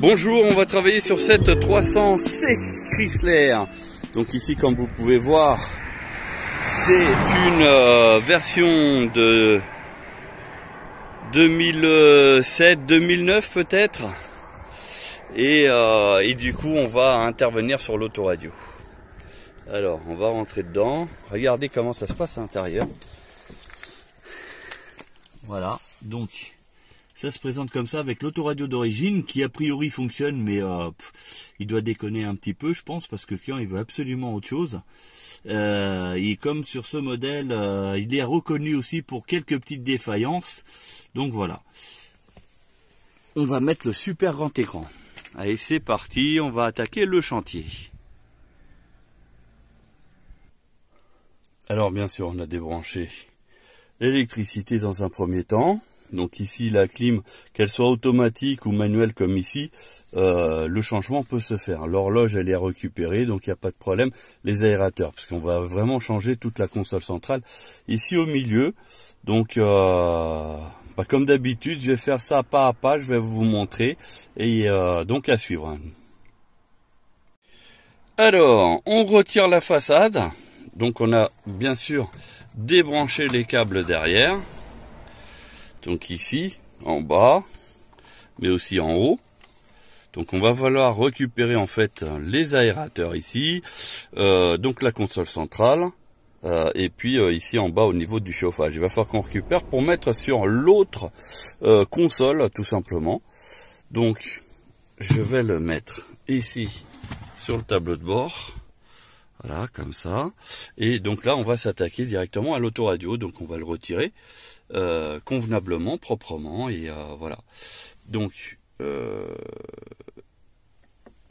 Bonjour, on va travailler sur cette 300C Chrysler. Donc ici, comme vous pouvez voir, c'est une version de 2007-2009 peut-être. Et du coup, on va intervenir sur l'autoradio. Alors, on va rentrer dedans. Regardez comment ça se passe à l'intérieur. Voilà, donc ça se présente comme ça avec l'autoradio d'origine qui a priori fonctionne, mais il doit déconner un petit peu, je pense, parce que le client il veut absolument autre chose. Et comme sur ce modèle, il est reconnu aussi pour quelques petites défaillances. Donc voilà, on va mettre le super grand écran. Allez, c'est parti, on va attaquer le chantier. Alors bien sûr, on a débranché l'électricité dans un premier temps. Donc ici, la clim, qu'elle soit automatique ou manuelle comme ici, le changement peut se faire. L'horloge, elle est récupérée, donc il n'y a pas de problème. Les aérateurs, parce qu'on va vraiment changer toute la console centrale. Ici au milieu, donc comme d'habitude, je vais faire ça pas à pas, je vais vous montrer. Et donc à suivre. Alors, on retire la façade. Donc on a bien sûr débranché les câbles derrière. Donc ici, en bas, mais aussi en haut. Donc on va falloir récupérer en fait les aérateurs ici, donc la console centrale, et puis ici en bas au niveau du chauffage. Il va falloir qu'on récupère pour mettre sur l'autre console tout simplement. Donc je vais le mettre ici sur le tableau de bord. Voilà, comme ça. Et donc là, on va s'attaquer directement à l'autoradio. Donc on va le retirer convenablement, proprement. Et voilà. Donc,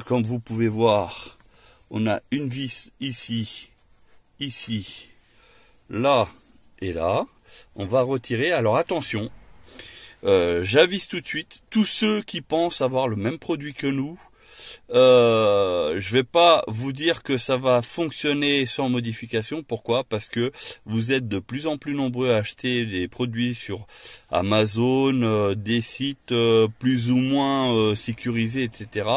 comme vous pouvez voir, on a une vis ici, ici, là et là. On va retirer. Alors attention, j'avise tout de suite, tous ceux qui pensent avoir le même produit que nous, je vais pas vous dire que ça va fonctionner sans modification. Pourquoi? Parce que vous êtes de plus en plus nombreux à acheter des produits sur Amazon, des sites plus ou moins sécurisés, etc.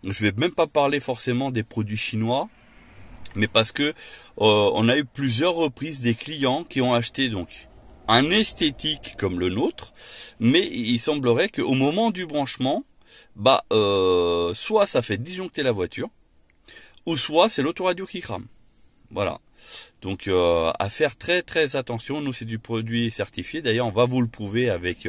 Je vais même pas parler forcément des produits chinois, mais parce que on a eu plusieurs reprises des clients qui ont acheté donc un esthétique comme le nôtre, mais il semblerait qu'au moment du branchement, soit ça fait disjoncter la voiture, ou soit c'est l'autoradio qui crame. Voilà. Donc à faire très très attention. Nous c'est du produit certifié. D'ailleurs on va vous le prouver avec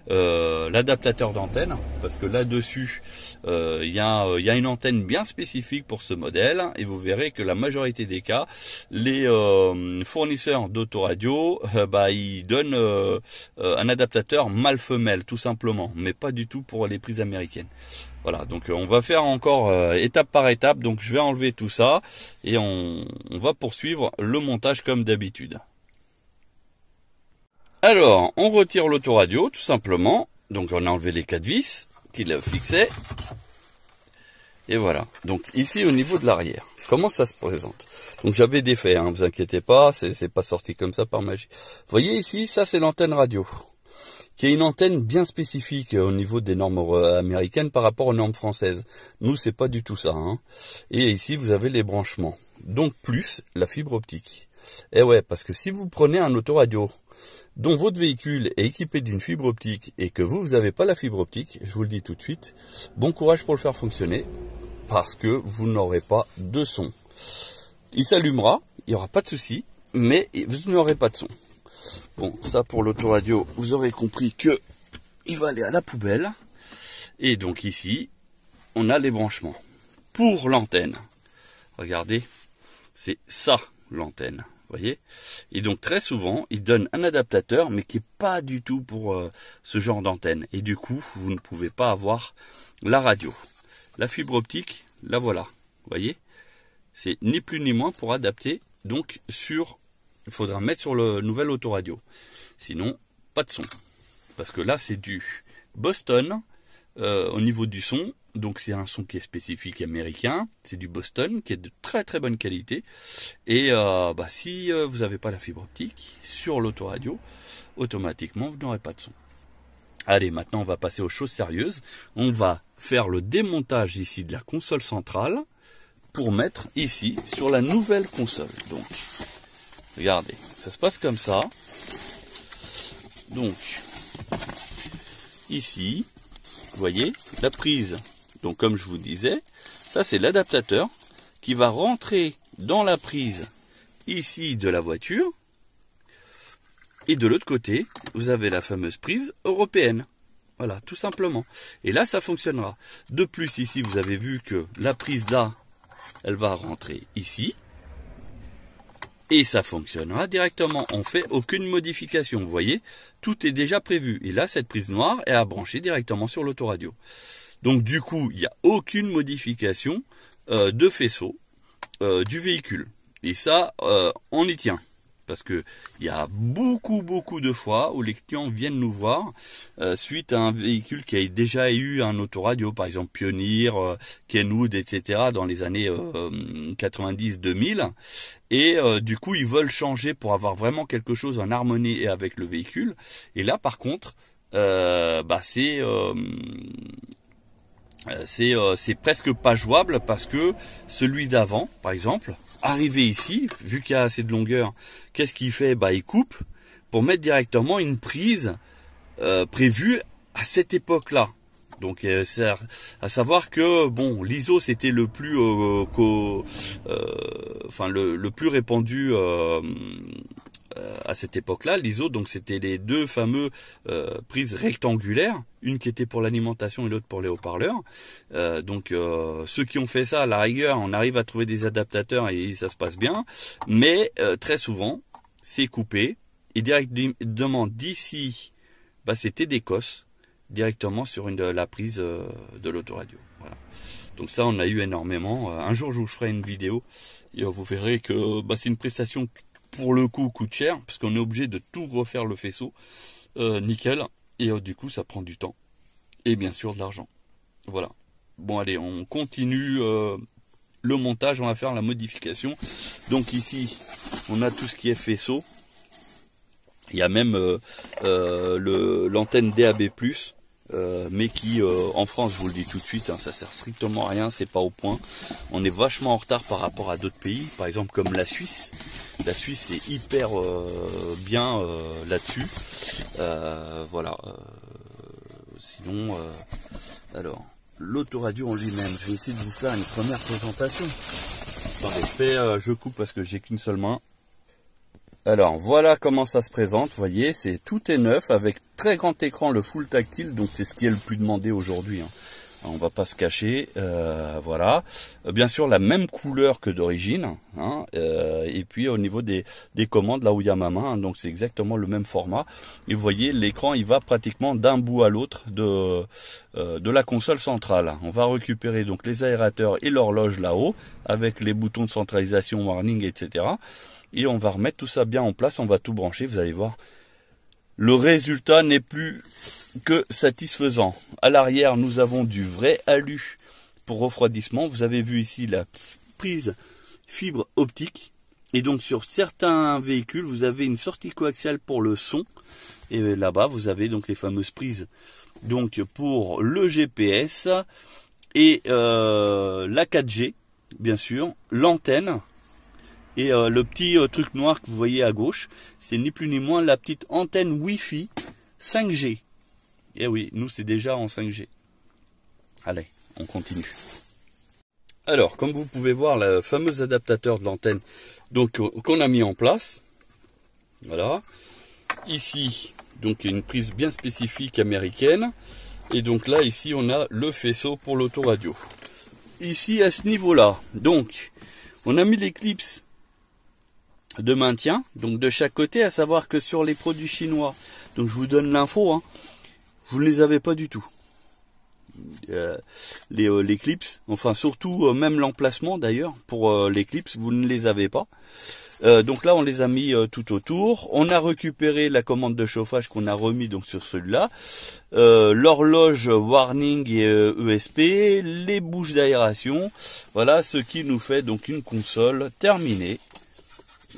l'adaptateur d'antenne, parce que là-dessus il y a une antenne bien spécifique pour ce modèle, et vous verrez que la majorité des cas, les fournisseurs d'autoradio, ils donnent un adaptateur mâle-femelle tout simplement, mais pas du tout pour les prises américaines. Voilà, donc on va faire encore étape par étape. Donc je vais enlever tout ça et on va poursuivre le montage comme d'habitude. Alors, on retire l'autoradio tout simplement. Donc on a enlevé les 4 vis qui le fixaient. Et voilà, donc ici au niveau de l'arrière, comment ça se présente? Donc j'avais défait, hein, vous inquiétez pas, c'est pas sorti comme ça par magie. Vous voyez ici, ça c'est l'antenne radio, qui est une antenne bien spécifique au niveau des normes américaines par rapport aux normes françaises. Nous, c'est pas du tout ça. Hein. Et ici, vous avez les branchements. Donc, plus la fibre optique. Et ouais, parce que si vous prenez un autoradio dont votre véhicule est équipé d'une fibre optique et que vous n'avez pas la fibre optique, je vous le dis tout de suite, bon courage pour le faire fonctionner, parce que vous n'aurez pas de son. Il s'allumera, il n'y aura pas de souci, mais vous n'aurez pas de son. Bon, ça pour l'autoradio, vous aurez compris que il va aller à la poubelle. Et donc ici, on a les branchements. Pour l'antenne, regardez, c'est ça l'antenne, voyez. Et donc très souvent, il donne un adaptateur, mais qui n'est pas du tout pour ce genre d'antenne. Et du coup, vous ne pouvez pas avoir la radio. La fibre optique, la voilà, voyez. C'est ni plus ni moins pour adapter, donc sur... Il faudra mettre sur le nouvel autoradio. Sinon, pas de son. Parce que là, c'est du Boston au niveau du son. Donc, c'est un son qui est spécifique américain. C'est du Boston qui est de très très bonne qualité. Et si vous n'avez pas la fibre optique sur l'autoradio, automatiquement, vous n'aurez pas de son. Allez, maintenant on va passer aux choses sérieuses. On va faire le démontage ici de la console centrale pour mettre ici sur la nouvelle console. Donc, regardez, ça se passe comme ça. Donc, ici, vous voyez, la prise. Donc, comme je vous disais, ça c'est l'adaptateur qui va rentrer dans la prise ici de la voiture. Et de l'autre côté, vous avez la fameuse prise européenne. Voilà, tout simplement. Et là, ça fonctionnera. De plus, ici, vous avez vu que la prise là, elle va rentrer ici. Et ça fonctionnera directement. On ne fait aucune modification. Vous voyez, tout est déjà prévu. Et là, cette prise noire est à brancher directement sur l'autoradio. Donc, du coup, il n'y a aucune modification de faisceau du véhicule. Et ça, on y tient. Parce que il y a beaucoup de fois où les clients viennent nous voir suite à un véhicule qui a déjà eu un autoradio, par exemple Pioneer, Kenwood, etc. dans les années 90-2000. Et du coup, ils veulent changer pour avoir vraiment quelque chose en harmonie avec le véhicule. Et là, par contre, c'est presque pas jouable parce que celui d'avant, par exemple, arrivé ici, vu qu'il y a assez de longueur, qu'est-ce qu'il fait? Il coupe pour mettre directement une prise prévue à cette époque-là. Donc, c'est à savoir que bon, l'ISO c'était le plus, le plus répandu à cette époque-là. L'ISO, donc c'était les deux fameux prises rectangulaires, une qui était pour l'alimentation et l'autre pour les haut-parleurs. Ceux qui ont fait ça, à la rigueur, on arrive à trouver des adaptateurs et ça se passe bien. Mais très souvent, c'est coupé et directement d'ici, c'était des cosses directement sur la prise de l'autoradio. Voilà. Donc ça, on a eu énormément. Un jour, je vous ferai une vidéo et vous verrez que c'est une prestation pour le coup coûte cher, parce qu'on est obligé de tout refaire le faisceau nickel, et du coup ça prend du temps et bien sûr de l'argent. Voilà. Bon, allez, on continue le montage, on va faire la modification. Donc ici on a tout ce qui est faisceau, il y a même l'antenne DAB+, mais qui en France, je vous le dis tout de suite, ça sert strictement à rien, c'est pas au point. On est vachement en retard par rapport à d'autres pays, par exemple comme la Suisse. La Suisse est hyper bien là-dessus. Voilà. Sinon, alors, l'autoradio en lui-même, je vais essayer de vous faire une première présentation. Attendez, je coupe parce que j'ai qu'une seule main. Alors voilà comment ça se présente, vous voyez, tout est neuf avec très grand écran, le full tactile, donc c'est ce qui est le plus demandé aujourd'hui. On va pas se cacher, voilà. Bien sûr la même couleur que d'origine, et puis au niveau des commandes, là où il y a ma main, donc c'est exactement le même format. Et vous voyez, l'écran il va pratiquement d'un bout à l'autre de la console centrale. On va récupérer donc les aérateurs et l'horloge là-haut, avec les boutons de centralisation, warning, etc. Et on va remettre tout ça bien en place, on va tout brancher, vous allez voir. Le résultat n'est plus que satisfaisant. À l'arrière, nous avons du vrai alu pour refroidissement. Vous avez vu ici la prise fibre optique. Et donc sur certains véhicules, vous avez une sortie coaxiale pour le son. Et là-bas, vous avez donc les fameuses prises donc pour le GPS et la 4G, bien sûr, l'antenne. Et le petit truc noir que vous voyez à gauche, c'est ni plus ni moins la petite antenne Wi-Fi 5G. Et oui, nous c'est déjà en 5G. Allez, on continue. Alors, comme vous pouvez voir, le fameux adaptateur de l'antenne donc qu'on a mis en place. Voilà. Ici, donc une prise bien spécifique américaine. Et donc là, ici, on a le faisceau pour l'autoradio. Ici, à ce niveau-là, donc, on a mis l'éclipse de maintien, donc de chaque côté, à savoir que sur les produits chinois, donc je vous donne l'info, vous ne les avez pas du tout. Les clips, enfin surtout même l'emplacement d'ailleurs, pour les clips, vous ne les avez pas. Donc là on les a mis tout autour. On a récupéré la commande de chauffage qu'on a remis donc sur celui-là. L'horloge warning et ESP, les bouches d'aération. Voilà ce qui nous fait donc une console terminée.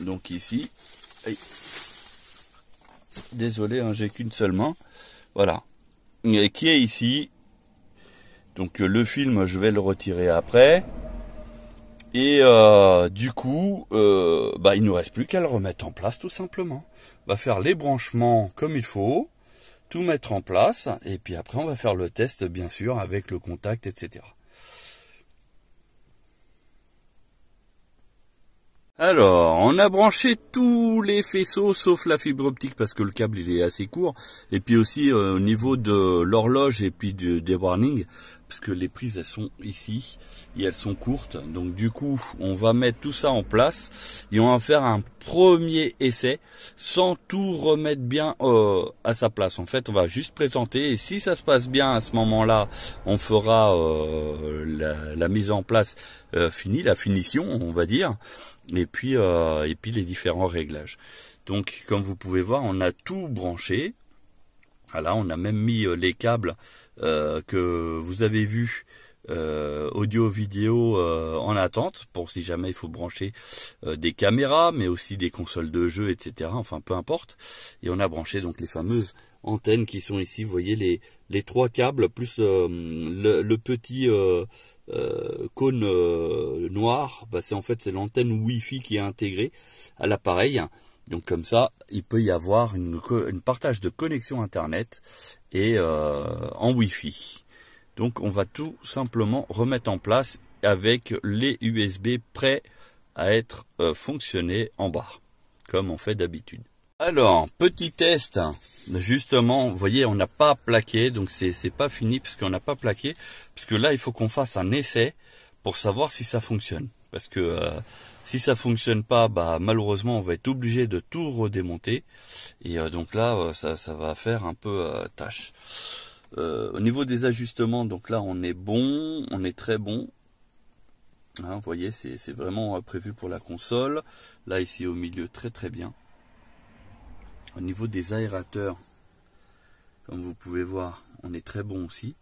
Donc ici, désolé, j'ai qu'une seule main. Voilà. qui est ici. Donc le film, je vais le retirer après. Et du coup, il nous reste plus qu'à le remettre en place tout simplement. On va faire les branchements comme il faut, tout mettre en place, et puis après on va faire le test bien sûr avec le contact, etc. Alors, on a branché tous les faisceaux sauf la fibre optique parce que le câble il est assez court. Et puis aussi au niveau de l'horloge et puis des warnings, parce que les prises elles sont ici et elles sont courtes. Donc du coup, on va mettre tout ça en place et on va faire un premier essai sans tout remettre bien à sa place. En fait, on va juste présenter et si ça se passe bien à ce moment-là, on fera la mise en place finie, la finition, on va dire. Et puis les différents réglages. Donc comme vous pouvez voir, on a tout branché. Voilà, on a même mis les câbles que vous avez vus audio vidéo en attente pour si jamais il faut brancher des caméras, mais aussi des consoles de jeux, etc. Enfin peu importe. Et on a branché donc les fameuses antennes qui sont ici. Vous voyez les trois câbles plus le petit cône noir, c'est l'antenne Wi-Fi qui est intégrée à l'appareil. Donc comme ça, il peut y avoir une partage de connexion internet et en Wi-Fi. Donc on va tout simplement remettre en place avec les USB prêts à être fonctionnés en bas, comme on fait d'habitude. Alors, petit test, justement, vous voyez, on n'a pas plaqué, donc c'est pas fini parce qu'on n'a pas plaqué, parce que là, il faut qu'on fasse un essai pour savoir si ça fonctionne. Parce que si ça fonctionne pas, malheureusement, on va être obligé de tout redémonter. Et donc là, ça va faire un peu tâche. Au niveau des ajustements, donc là, on est bon, on est très bon. Hein, vous voyez, c'est vraiment prévu pour la console. Là, ici, au milieu, très très bien. Au niveau des aérateurs, comme vous pouvez voir, on est très bon aussi.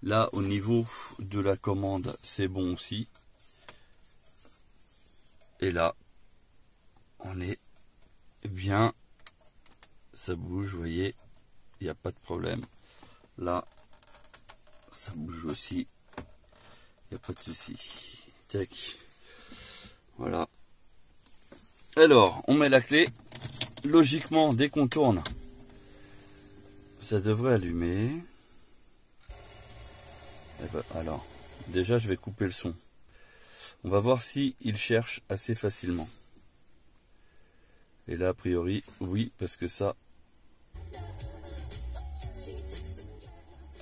Là, au niveau de la commande, c'est bon aussi. Et là, on est bien. Ça bouge, vous voyez, il n'y a pas de problème. Là, ça bouge aussi. Il n'y a pas de souci. Tac. Voilà. Alors, on met la clé. Logiquement, dès qu'on tourne, ça devrait allumer. Alors, déjà, je vais couper le son. On va voir si il cherche assez facilement. Et là, a priori, oui, parce que ça...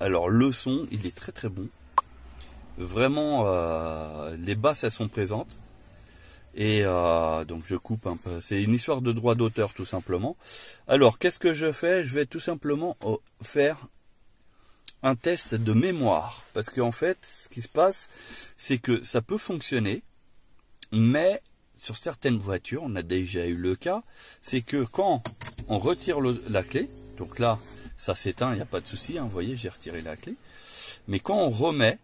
Alors, le son, il est très très bon. Vraiment, les basses, elles sont présentes. Et donc je coupe un peu. C'est une histoire de droit d'auteur tout simplement. Alors qu'est-ce que je fais? Je vais tout simplement faire un test de mémoire. Parce qu'en fait, ce qui se passe, c'est que ça peut fonctionner. Mais sur certaines voitures, on a déjà eu le cas, c'est que quand on retire la clé, donc là, ça s'éteint, il n'y a pas de souci. Hein, vous voyez, j'ai retiré la clé. Mais quand on remet,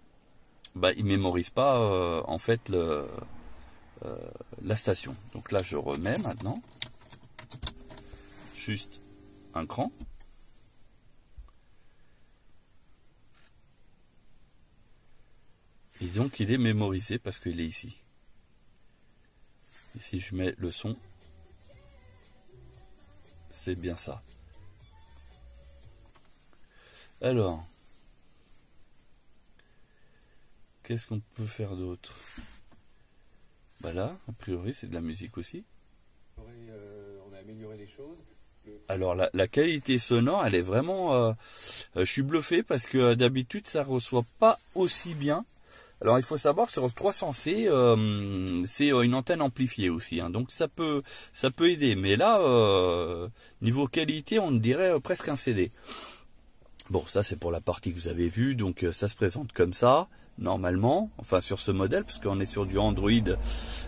il ne mémorise pas en fait la station. Donc là je remets maintenant juste un cran et donc il est mémorisé parce qu'il est ici. Et si je mets le son, c'est bien ça. Alors qu'est-ce qu'on peut faire d'autre? Là, a priori, c'est de la musique aussi. On a amélioré les choses. Alors, la qualité sonore, elle est vraiment... je suis bluffé parce que d'habitude, ça ne reçoit pas aussi bien. Alors, il faut savoir, sur le 300C, c'est une antenne amplifiée aussi. Hein, donc, ça peut aider. Mais là, niveau qualité, on dirait presque un CD. Bon, ça, c'est pour la partie que vous avez vue. Donc, ça se présente comme ça. Normalement, enfin sur ce modèle, parce qu'on est sur du Android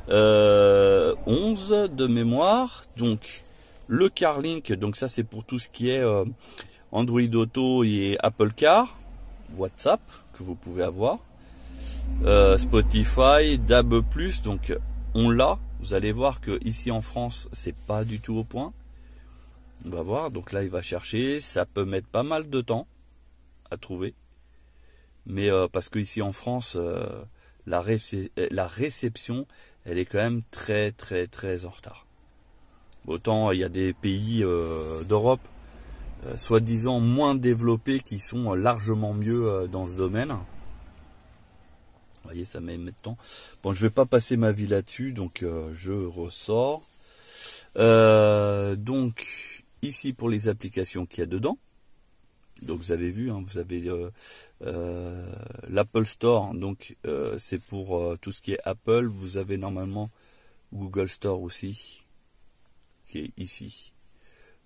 11 de mémoire. Donc le CarLink, donc ça c'est pour tout ce qui est Android Auto et Apple Car, WhatsApp que vous pouvez avoir, Spotify, DAB+, donc on l'a. Vous allez voir que ici en France c'est pas du tout au point. On va voir, donc là il va chercher, ça peut mettre pas mal de temps à trouver. Mais parce que ici en France, la réception, elle est quand même très très très en retard. Autant il y a des pays d'Europe, soi-disant moins développés, qui sont largement mieux dans ce domaine. Vous voyez, ça met de temps. Bon, je vais pas passer ma vie là-dessus, donc je ressors. Donc ici pour les applications qu'il y a dedans. Donc vous avez vu, hein, vous avez l'Apple Store, donc c'est pour tout ce qui est Apple. Vous avez normalement Google Store aussi, qui est ici.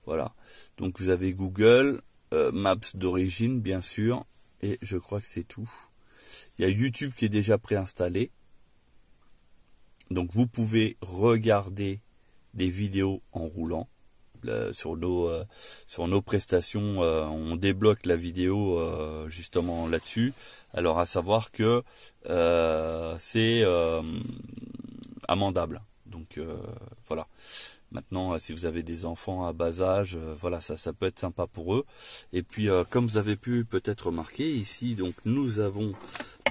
Voilà, donc vous avez Google, Maps d'origine bien sûr, et je crois que c'est tout. Il y a YouTube qui est déjà préinstallé. Donc vous pouvez regarder des vidéos en roulant. Sur nos prestations, on débloque la vidéo justement là-dessus. Alors à savoir que c'est amendable. Donc voilà. Maintenant, si vous avez des enfants à bas âge, voilà, ça peut être sympa pour eux. Et puis, comme vous avez pu peut-être remarquer, ici, donc nous avons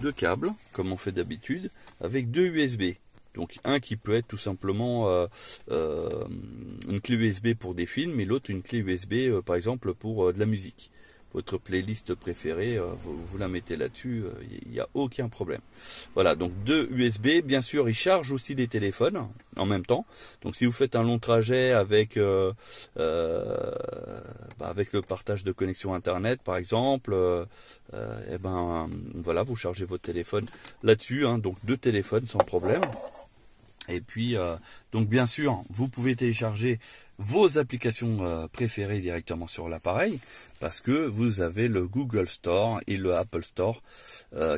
deux câbles, comme on fait d'habitude, avec deux USB. Donc un qui peut être tout simplement une clé USB pour des films, et l'autre une clé USB, par exemple, pour de la musique. Votre playlist préférée, vous la mettez là-dessus, il n'y a aucun problème. Voilà, donc deux USB, bien sûr, ils chargent aussi les téléphones en même temps. Donc si vous faites un long trajet avec avec le partage de connexion internet, par exemple, et ben voilà, vous chargez votre téléphone là-dessus, hein, donc deux téléphones sans problème. Et puis, donc bien sûr, vous pouvez télécharger vos applications préférées directement sur l'appareil, parce que vous avez le Google Store et le Apple Store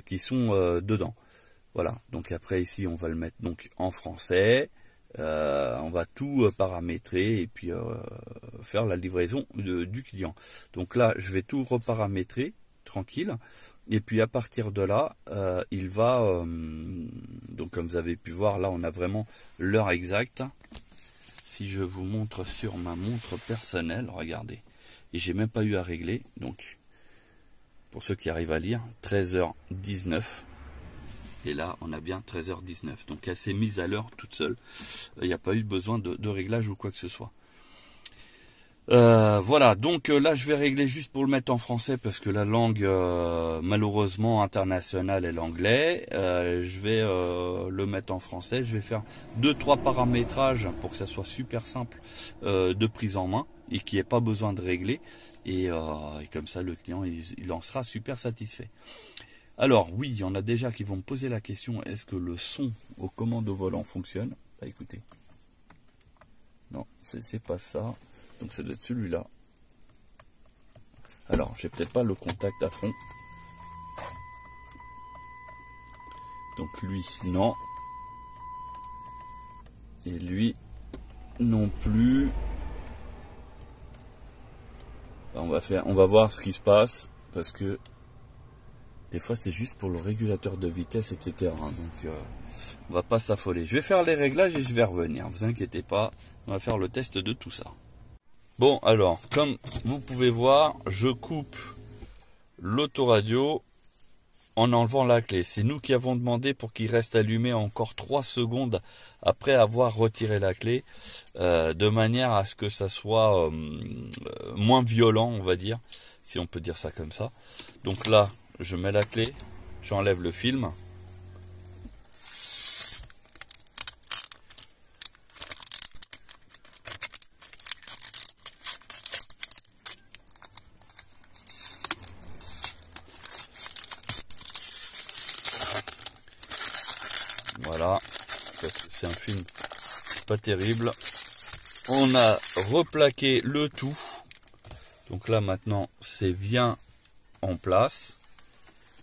qui sont dedans. Voilà, donc après ici, on va le mettre donc en français. On va tout paramétrer et puis faire la livraison du client. Donc là, je vais tout reparamétrer, tranquille. Et puis à partir de là, il va, donc comme vous avez pu voir, là on a vraiment l'heure exacte. Si je vous montre sur ma montre personnelle, regardez, et j'ai même pas eu à régler, donc pour ceux qui arrivent à lire, 13h19, et là on a bien 13h19, donc elle s'est mise à l'heure toute seule, il n'y a pas eu besoin de réglage ou quoi que ce soit. Voilà, donc là je vais régler juste pour le mettre en français parce que la langue malheureusement internationale est l'anglais. Je vais le mettre en français, je vais faire 2-3 paramétrages pour que ça soit super simple de prise en main et qu'il n'y ait pas besoin de régler, et comme ça le client il en sera super satisfait. Alors oui, il y en a déjà qui vont me poser la question, est-ce que le son aux commandes au volant fonctionne? Bah écoutez, non, c'est pas ça. Donc ça doit être celui-là. Alors, j'ai peut-être pas le contact à fond. Donc lui, non. Et lui, non plus. On va voir ce qui se passe. Parce que des fois, c'est juste pour le régulateur de vitesse, etc. Donc, on va pas s'affoler. Je vais faire les réglages et je vais revenir. Vous inquiétez pas. On va faire le test de tout ça. Bon, alors, comme vous pouvez voir, je coupe l'autoradio en enlevant la clé. C'est nous qui avons demandé pour qu'il reste allumé encore 3 secondes après avoir retiré la clé, de manière à ce que ça soit moins violent, on va dire, si on peut dire ça comme ça. Donc là, je mets la clé, j'enlève le film. Voilà, parce que c'est un film pas terrible. On a replaqué le tout. Donc là maintenant c'est bien en place.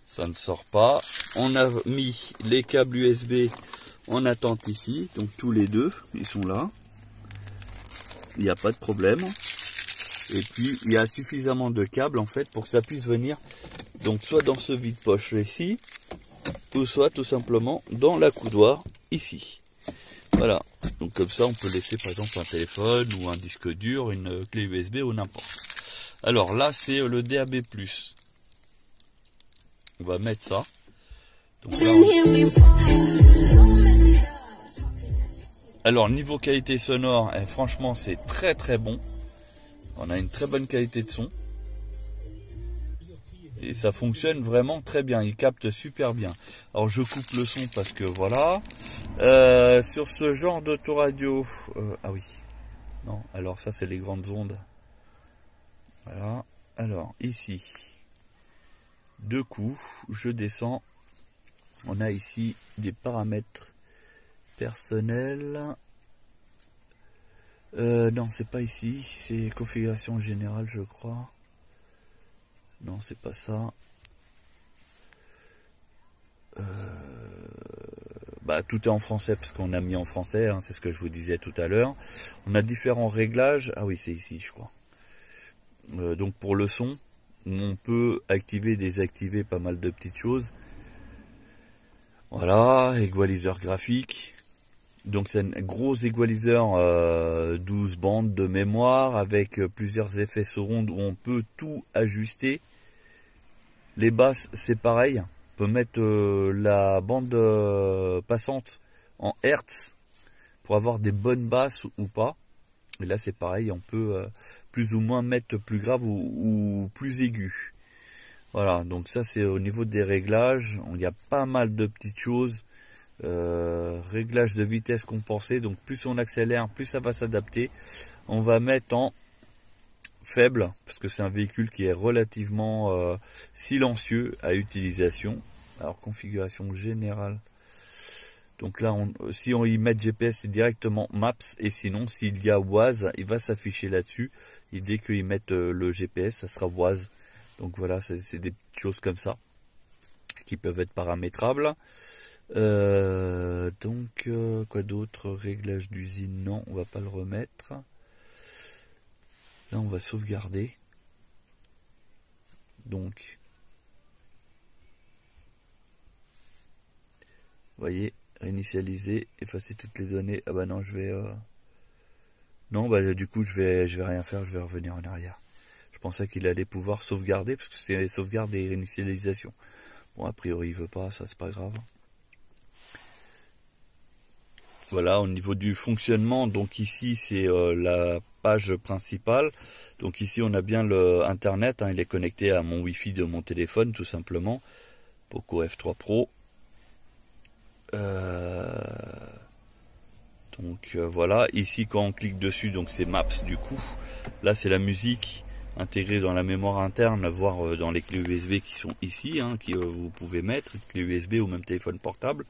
Ça ne sort pas. On a mis les câbles USB en attente ici. Donc tous les deux, ils sont là. Il n'y a pas de problème. Et puis il y a suffisamment de câbles en fait pour que ça puisse venir. Donc soit dans ce vide-poche ici, ou soit tout simplement dans la coudoir ici. Voilà, donc comme ça on peut laisser par exemple un téléphone ou un disque dur, une clé USB ou n'importe. Alors là c'est le DAB+. On va mettre ça. Donc là, alors niveau qualité sonore, franchement c'est très très bon. On a une très bonne qualité de son. Et ça fonctionne vraiment très bien, il capte super bien. Alors je coupe le son parce que voilà. Sur ce genre d'autoradio, ah oui, non, alors ça c'est les grandes ondes. Voilà, alors ici, deux coups, je descends. On a ici des paramètres personnels. Non, c'est pas ici, c'est configuration générale je crois. Non, c'est pas ça. Bah, tout est en français parce qu'on a mis en français, hein, c'est ce que je vous disais tout à l'heure. On a différents réglages. Ah oui, c'est ici, je crois. Donc pour le son, on peut activer, désactiver pas mal de petites choses. Voilà, égaliseur graphique. Donc c'est un gros égaliseur 12 bandes de mémoire avec plusieurs effets surround où on peut tout ajuster. Les basses, c'est pareil. On peut mettre la bande passante en Hertz pour avoir des bonnes basses ou pas. Et là, c'est pareil. On peut plus ou moins mettre plus grave ou plus aigu. Voilà. Donc ça, c'est au niveau des réglages. Il y a pas mal de petites choses. Réglage de vitesse compensée. Donc plus on accélère, plus ça va s'adapter. On va mettre en faible parce que c'est un véhicule qui est relativement silencieux à utilisation. Alors configuration générale, donc là si on y met GPS c'est directement Maps, et sinon s'il y a Waze il va s'afficher là-dessus, et dès qu'ils mettent le GPS ça sera Waze. Donc voilà, c'est des petites choses comme ça qui peuvent être paramétrables. Donc quoi d'autre? Réglage d'usine, non, on va pas le remettre. Là, on va sauvegarder. Donc, vous voyez, réinitialiser, effacer toutes les données. Ah bah non, je vais... Non, bah du coup, je vais rien faire, je vais revenir en arrière. Je pensais qu'il allait pouvoir sauvegarder, parce que c'est sauvegarde et réinitialisation. Bon, a priori, il veut pas, ça c'est pas grave. Voilà, au niveau du fonctionnement, donc ici c'est la page principale. Donc ici on a bien le internet, hein, il est connecté à mon wifi de mon téléphone tout simplement. Poco F3 Pro. Donc voilà, ici quand on clique dessus, donc c'est Maps du coup. Là c'est la musique intégrée dans la mémoire interne, voire dans les clés USB qui sont ici, hein, que vous pouvez mettre, clés USB ou même téléphone portable.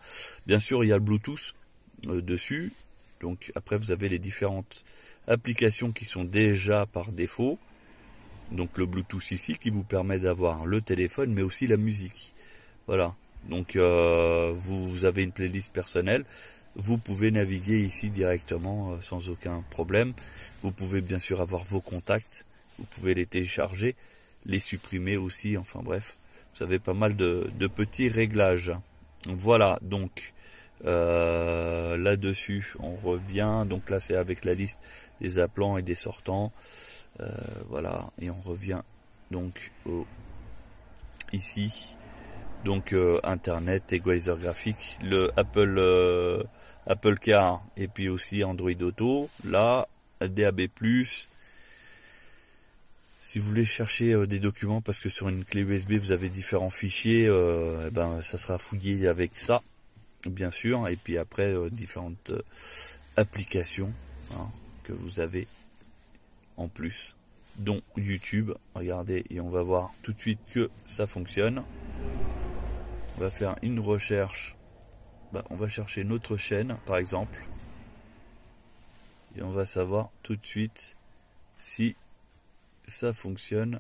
Bien sûr il y a le Bluetooth dessus. Donc après vous avez les différentes applications qui sont déjà par défaut. Donc le Bluetooth ici qui vous permet d'avoir le téléphone mais aussi la musique. Voilà. Donc vous avez une playlist personnelle. Vous pouvez naviguer ici directement sans aucun problème. Vous pouvez bien sûr avoir vos contacts. Vous pouvez les télécharger, les supprimer aussi. Enfin bref, vous avez pas mal de petits réglages. Voilà, donc là-dessus, on revient. Donc là, c'est avec la liste des appelants et des sortants. Voilà, et on revient donc ici. Donc Internet, égaliseur graphique, le Apple Car et puis aussi Android Auto. Là, DAB+. Si vous voulez chercher des documents, parce que sur une clé USB vous avez différents fichiers, ben ça sera fouillé avec ça, bien sûr. Et puis après différentes applications, hein, que vous avez en plus, dont YouTube. Regardez, et on va voir tout de suite que ça fonctionne. On va faire une recherche. Ben, on va chercher notre chaîne par exemple, et on va savoir tout de suite si ça fonctionne.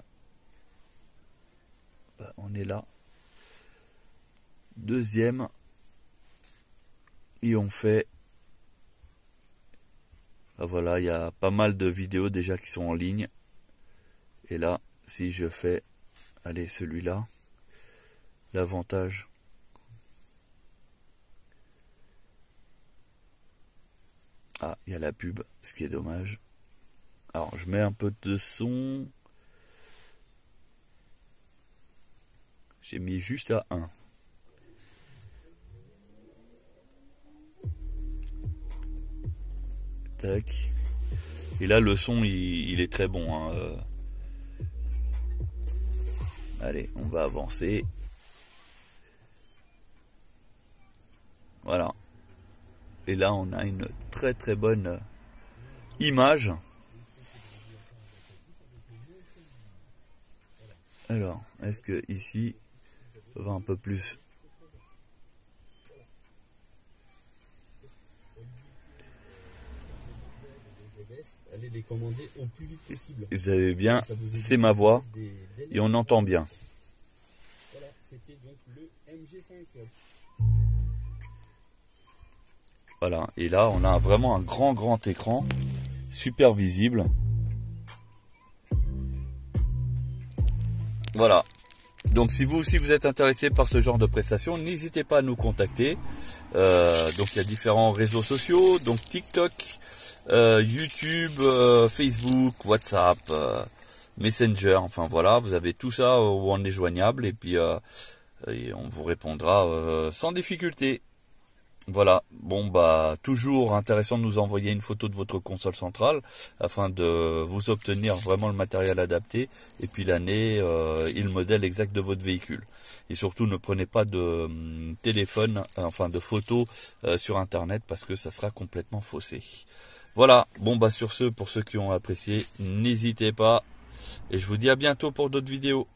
Ben, on est là, deuxième, et on fait, ben voilà, il y a pas mal de vidéos déjà qui sont en ligne. Et là, si je fais, allez, celui-là, l'avantage, Ah, il y a la pub, ce qui est dommage. Alors, je mets un peu de son. J'ai mis juste à 1. Tac. Et là, le son, il est très bon. Hein. Allez, on va avancer. Voilà. Et là, on a une très très bonne image. Alors, est-ce que ici, on va un peu plus... Allez les commander au plus vite possible. Vous avez bien, c'est ma voix et on entend bien. Voilà, c'était donc le MG5. Voilà, et là on a vraiment un grand écran, super visible. Voilà. Donc si vous aussi vous êtes intéressé par ce genre de prestations, n'hésitez pas à nous contacter. Donc il y a différents réseaux sociaux, donc TikTok, YouTube, Facebook, WhatsApp, Messenger, enfin voilà, vous avez tout ça où on est joignable et puis et on vous répondra sans difficulté. Voilà, bon bah toujours intéressant de nous envoyer une photo de votre console centrale afin de vous obtenir vraiment le matériel adapté et puis l'année et le modèle exact de votre véhicule. Et surtout ne prenez pas de téléphone, enfin de photos sur internet parce que ça sera complètement faussé. Voilà, bon bah sur ce, pour ceux qui ont apprécié, n'hésitez pas et je vous dis à bientôt pour d'autres vidéos.